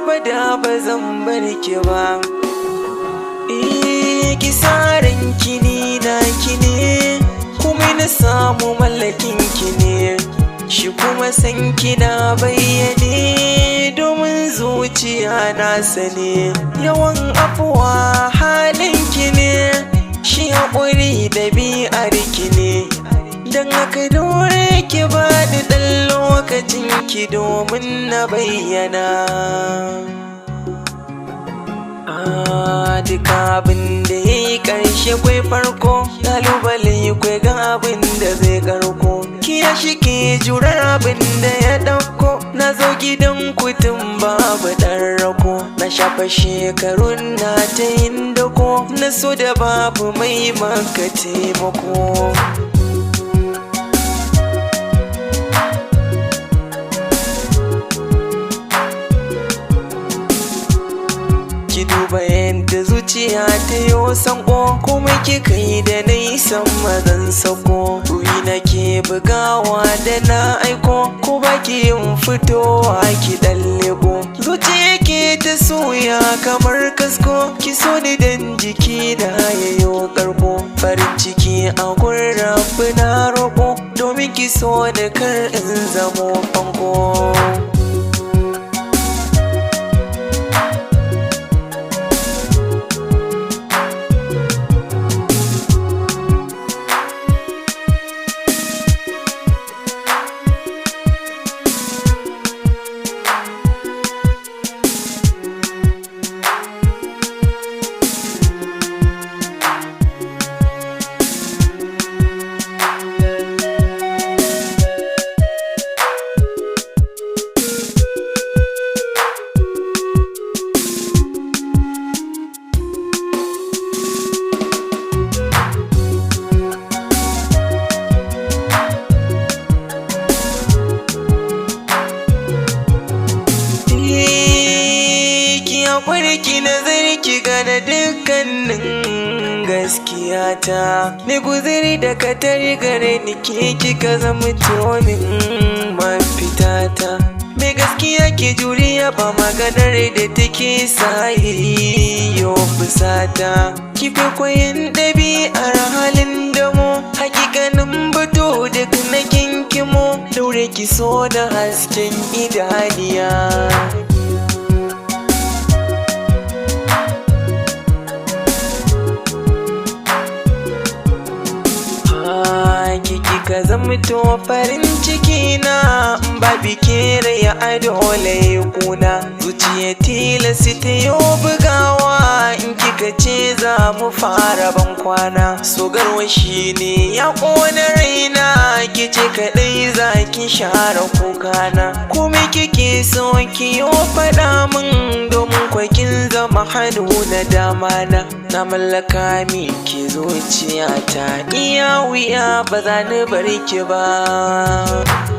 abada ba zan bar ki ba. Ki sa ranki ni na ki ne, kuma na samu mallakin ki ne. Shi kuma san kina bayyane, domin zuciya na sane. Yawan afuwa halin ki ne, shi haƙuri ɗabi'ar ki ne. Don haka dore ki bani ɗan lokacin ki domin na bayyana. Duk abin da ya yi ƙarshe kwai farko, ƙalubale kwai ga abin da zai karko. Kiya shi ke jurar abin da ya ɗauko, na zo gidan kutun babu ɗan rako. Na shafa shekarun na ta yin dako, na so da babu mai maka taimako. Ki duba yadda zuciya ta yo sanko, kuma kika yi da nisan mazan sako. Ruhi nake bugawa da na aiko, ko baki yin fitowa ki ɗan lego. Zuciya ke ta soya kamar kasko, ki so ni dan jiki na yayo karko. Farin ciki a gun rabu na roƙo, domin ki so ni kar in zamo fanko. Ki nazari ki gane dukkanin gaskiyata. Ni guziri da katari gare ni ke kika zama tomin mafitata. Mai gaskiya ke juriya ba maganar da take sayi yo fusata. Ki kwaikwayin ɗabi'ar halin damo, hakikanin batu duk na kinkimo. Daure ki so da hasken idaniya. Ka zamto farin ciki na, babi kere ya adole kuna. Zuciya tilasi ta yo bugawa, in kika ce za mu fara ban kwana. So garwashi ne ya ƙona raina, ki ce kaɗai za ki share kukana. Kuma kike so ki yo faɗa min, domin kwakin zama hannu na damana. Na mallaka miki zuciyata, iya wuya ba za ni bari ki ba.